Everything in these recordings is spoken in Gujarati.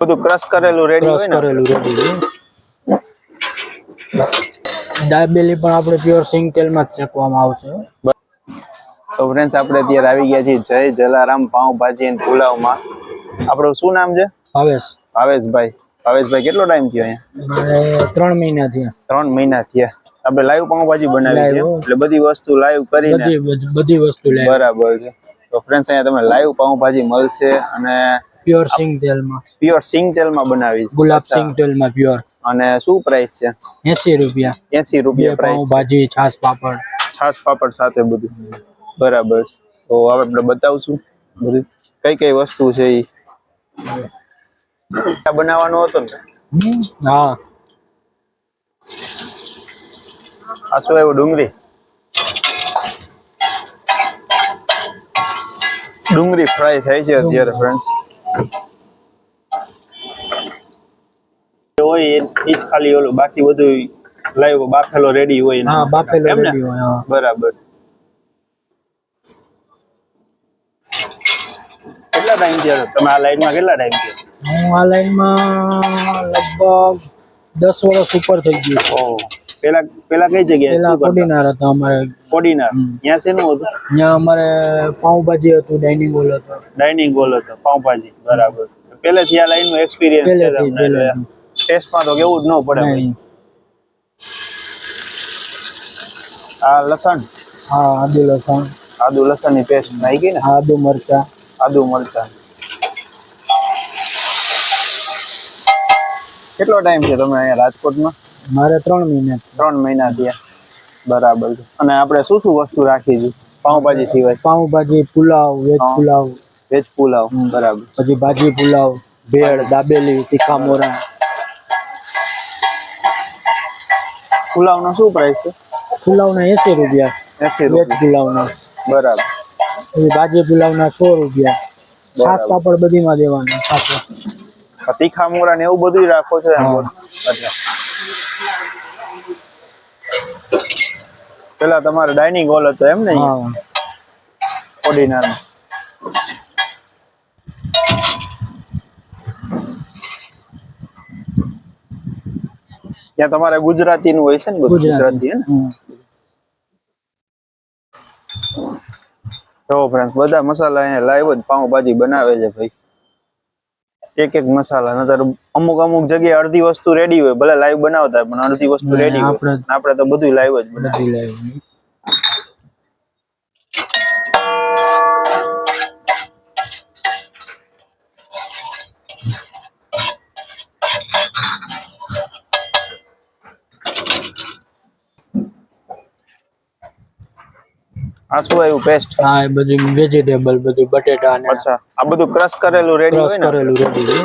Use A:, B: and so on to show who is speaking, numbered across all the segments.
A: બધું ક્રશ કરેલું રેડી હોય ને,
B: ક્રશ કરેલું રેડી. દાબેલી પણ આપણે પ્યોર સિંગ તેલમાં જ શેકવામાં આવશે.
A: તો ફ્રેન્ડ્સ આપણે અત્યારે આવી ગયા છીએ જય જલારામ પાઉંભાજી એન્ડ પુલાવમાં. આપણું શું નામ છે?
B: ભાવેશ.
A: ભાવેશભાઈ. ભાવેશભાઈ કેટલો ટાઈમ થયો અહીંયા?
B: 3 મહિના થયા.
A: 3 મહિના થયા. આપણે લાઈવ પાઉંભાજી બનાવી છે એટલે બધી વસ્તુ લાઈવ કરીને
B: બધી વસ્તુ લાઈવ.
A: બરાબર છે. તો ફ્રેન્ડ્સ અહીંયા તમે લાઈવ પાઉંભાજી મળશે અને
B: પ્યોર સિંગ તેલમાં.
A: પ્યોર સિંગ તેલમાં બનાવી.
B: ગુલાબ સિંગ તેલમાં પ્યોર.
A: અને શું પ્રાઇસ છે?
B: 80 રૂપિયા.
A: 80 રૂપિયા પ્રાઇસ.
B: પાઉંભાજી, છાશ પાપડ.
A: છાશ પાપડ સાથે બધું. બરાબર. તો હવે આપણે બતાવશું બધું કઈ કઈ વસ્તુ છે એ બનાવવાનો હતો ને.
B: હા.
A: આ શું આવ્યું? ડુંગળી ફ્રાય થાય છે અત્યારે ફ્રેન્ડ્સ. હોય એ જ ખાલી ઓલું, બાકી બધું લાઈવ બાફેલો રેડી હોય.
B: હા, બાફેલો રેડી હોય. હા,
A: બરાબર. કેટલા ટાઈમ થયો તમે આ લાઈનમાં? કેટલા ટાઈમ થયો?
B: હું આ લાઈનમાં લગભગ 10 વર્ષ ઉપર થઈ ગયું.
A: ઓહ. પેલા કઈ જગ્યાએ?
B: પેલા કોડીનાર હતા અમારે.
A: કોડીનાર. ત્યાં શેનું હતું?
B: ત્યાં અમારે પાઉંભાજી હતું, ડાઇનિંગ હોલ હતો.
A: ડાઇનિંગ હોલ હતો, પાઉંભાજી. બરાબર. પહેલેથી આ લાઈનનો એક્સપિરિયન્સ છે તમને? ટેસ્ટમાં તો કેવું જ ન પડે ભાઈ. આ લસણ.
B: હા, આદુ
A: લસણની પેસ્ટ નાખી ગઈ ને?
B: આદુ મરચા.
A: કેટલો ટાઈમ છે તમે અહીંયા રાજકોટમાં?
B: મારે 3 મહિના.
A: 3 મહિના થયા. બરાબર છે. અને આપણે શું શું વસ્તુ રાખી છે પાઉંભાજી સિવાય?
B: પાઉંભાજી, પુલાવ,
A: વેજ પુલાવ. બરાબર.
B: પછી ભાજી પુલાવ, ભેળ, દાબેલી, તીખા મોરા.
A: પુલાવનો શું પ્રાઇસ છે?
B: પુલાવના 80 રૂપિયા.
A: 80
B: વેજ પુલાવના.
A: બરાબર.
B: પછી ભાજી પુલાવના 100 રૂપિયા. છાશ પાપડ બધીમાં દેવાના સાથે.
A: તીખા મોરા ને એવું બધું રાખો છો? પેલા તમારે ડાઇનિંગ હોલ હતો એમ ને? કોડીનારમાં. ત્યાં તમારે ગુજરાતી નું હોય છે ને? બધું ગુજરાતી. તો ફ્રેન્ડ્સ બધા મસાલા અહીંયા લાઈવ જ પાઉંભાજી બનાવે છે ભાઈ. એક મસાલા નતર અમુક જગ્યાએ અડધી વસ્તુ રેડી હોય, ભલે લાઈવ બનાવતા પણ અડધી વસ્તુ રેડી હોય. આપણે તો બધું લાઈવ જ બનાવીએ. આ શું આવ્યું? પેસ્ટ.
B: હા, એ બધું વેજીટેબલ, બધું બટેટા ને.
A: અચ્છા, આ બધું ક્રશ કરેલું રેડી હોય ને?
B: ક્રશ કરેલું રેડી.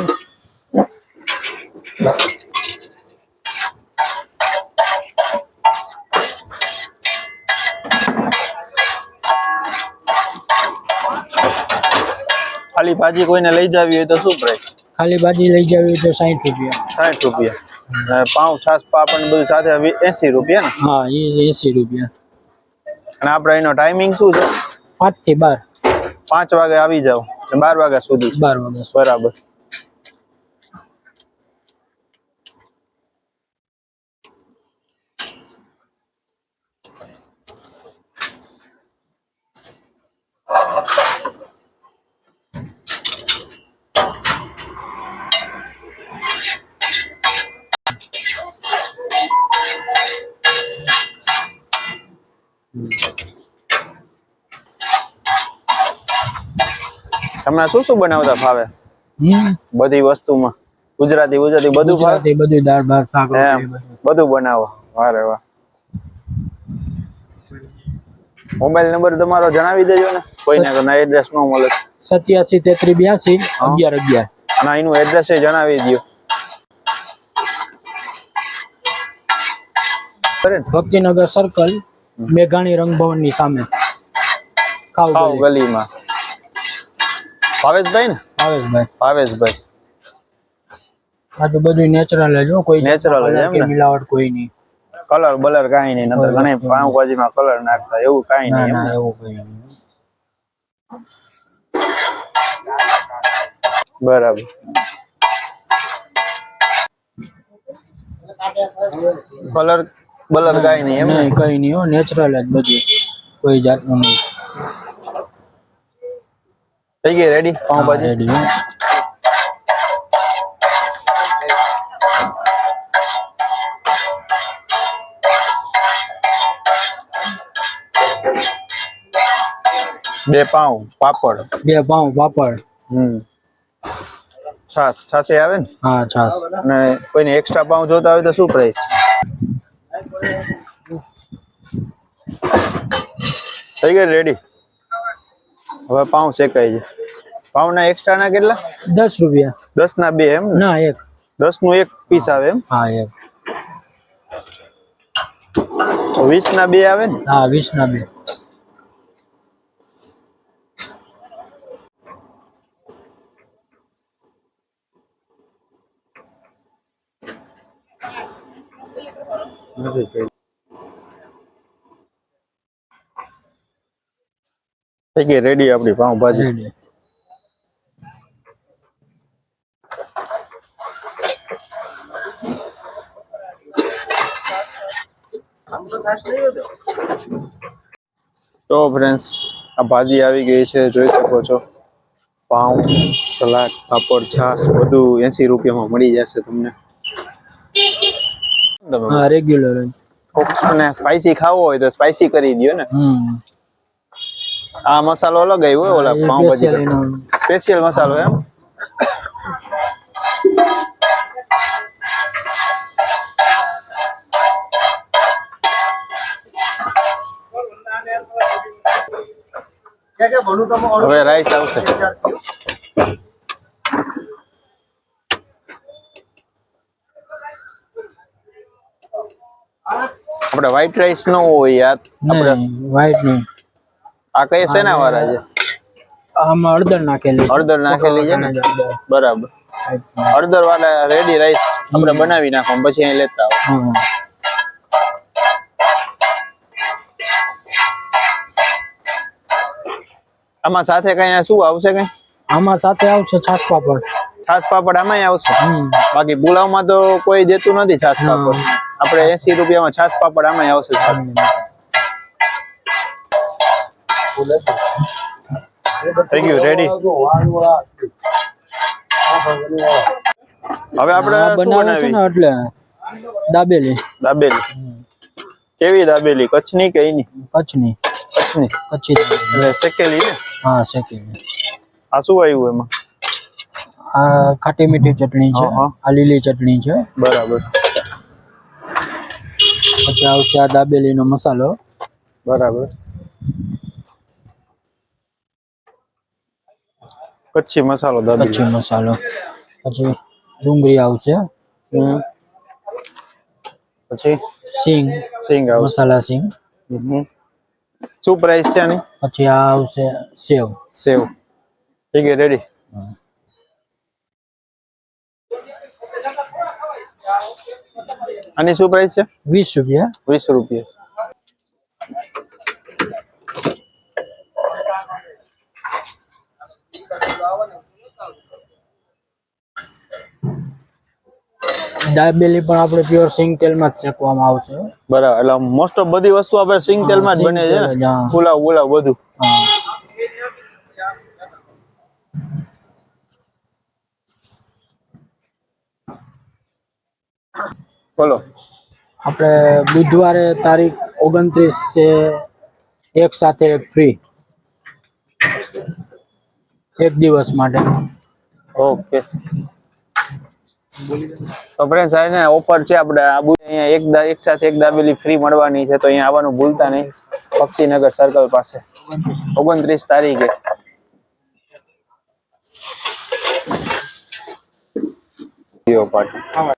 A: ખાલી ભાજી કોઈને લઈ જાવી હોય તો શું પ્રાઇસ?
B: ખાલી ભાજી લઈ જાવી હોય તો 60 રૂપિયા.
A: 60 રૂપિયા. પાઉં, છાશ, પાપડ બધું સાથે 80 રૂપિયા ને?
B: હા, એ 80 રૂપિયા.
A: અને આપણે એનો ટાઈમિંગ શું છે?
B: 5 થી 12.
A: 5 વાગે આવી જાવ, 12 વાગ્યા સુધી.
B: 12 વાગ્યા.
A: બરાબર. તમને શું બનાવતા ફાવે? બધી વસ્તુમાં ગુજરાતી બધું ફાવે?
B: બધું દાળ ભાત શાક
A: બધું બનાવો. વારે વાહ. મોબાઈલ નંબર તમારો જણાવી દેજો ને, કોઈને એડ્રેસ ન મળે.
B: 87 33 82 11 11.
A: અને એનું એડ્રેસ જણાવી દો.
B: ભક્તિનગર સર્કલ, મેઘાણી રંગભવન ની સામે, ખાવ
A: ગલીમાં. ભાવેશભાઈ ને? ભાવેશભાઈ.
B: આ તો બધું નેચરલ જ હો, કોઈ
A: નેચરલ જ એમ ને?
B: મિલાવટ કોઈ નહીં.
A: કલર બલર કાઈ નહીં. નતર ઘણી પાઉંભાજીમાં કલર નાખતા, એવું કાઈ નહીં.
B: ના, એવું કઈ નહીં.
A: બરાબર. કલર બલર કાઈ નહીં એમ ને?
B: નહીં કઈ નહીં હો, નેચરલ જ બધું, કોઈ જાતનું નહીં.
A: થઈ ગઈ રેડી પાઉંભાજી?
B: રેડી હો.
A: બે પાઉં પાપડ,
B: 2 પાઉં પાપડ.
A: છાશે આવે ને?
B: હા છાસ.
A: અને કોઈને એક્સ્ટ્રા પાઉં જોતા હોય તો શું પ્રાઇસ? થઈ ગઈ રેડી. હવે પાઉં શેકાય છે. પાઉં ના એક્સ્ટ્રા ના કેટલા?
B: 10 રૂપિયા.
A: 10 ના 2 એમ ને?
B: ના 1.
A: 10 નું 1 પીસ આવે એમ?
B: હા 1.
A: 20 ના 2 આવે ને?
B: હા 20 ના 2.
A: થઈ ગઈ રેડી આપણી પાઉંભાજી.
B: રેડી.
A: તો ફ્રેન્ડ્સ આ ભાજી આવી ગઈ છે, જોઈ શકો છો. પાઉં, સલાડ, પાપડ, છાશ બધું 80 રૂપિયામાં મળી જશે તમને.
B: હા રેગ્યુલર.
A: કોકને સ્પાઈસી ખાવો હોય તો સ્પાઈસી કરી દયો ને. આ મસાલો અલગ આવ્યો હોય ઓલા પાઉંભાજી સ્પેશિયલ મસાલો એમ? હવે રાઈસ આવશે. આપણે વ્હાઈટ રાઈસ ન હોય યાર. આપણે
B: વ્હાઈટ નહીં.
A: આ કઈ શેના વાળા છે?
B: આમાં હળદર નાખેલી.
A: હળદર નાખેલી છે ને? બરાબર. હળદર વાળા રેડી રાઈસ આપણે બનાવી નાખો પછી અહીં લેતા આવો. આમાં સાથે કઈ શું આવશે? કઈ
B: આમાં સાથે આવશે છાશ પાપડ.
A: છાશ પાપડ આમાં આવશે? બાકી પુલાવમાં તો કોઈ દેતું નથી છાશ પાપડ. આપણે 80 રૂપિયામાં છાશ પાપડ આમાં આવશે. થઈ ગયું રેડી. હવે આપણે શું બનાવી?
B: એટલે દાબેલી.
A: દાબેલી કેવી દાબેલી? કચ્છની કે એની?
B: કચ્છની.
A: કચ્છની.
B: કચ્છી
A: એટલે શેકેલી ને?
B: હા શેકેલી.
A: આ શું આવ્યું એમાં?
B: આ ખાટી મીઠી ચટણી છે, આ લીલી ચટણી છે.
A: બરાબર.
B: પછી આવશે આ દાબેલીનો મસાલો.
A: બરાબર. કચ્છી મસાલો દાબેલી.
B: કચ્છી મસાલો. પછી ડુંગળી આવશે.
A: પછી
B: સિંગ.
A: સિંગ આવશે.
B: મસાલા સિંગ.
A: શું પ્રાઇસ છે આની?
B: પછી આ આવશે સેવ.
A: સેવ. ઠીક છે રેડી. આની શું પ્રાઇસ છે?
B: 20 રૂપિયા.
A: 20 રૂપિયા.
B: દાબેલી પણ આપણે પ્યોર સિંગ તેલમાં જ શેકવામાં આવશે.
A: બરાબર. એટલે મોસ્ટ ઓફ બધી વસ્તુ આપણે સિંગ તેલમાં જ બને છે ને? પુલાવ પુલાવ બધું. બોલો.
B: આપણે બુધવારે તારીખ 29 છે, એક સાથે એક ફ્રી, એક દિવસ માટે.
A: ઓકે. તો ફ્રેન્ડ્સ આને ઓફર છે આપણે અહીંયા એક સાથે એક દાબેલી ફ્રી મળવાની છે, તો અહીંયા આવવાનું ભૂલતા નહીં. ભક્તિનગર સર્કલ પાસે 29 તારીખે. પાર્ટી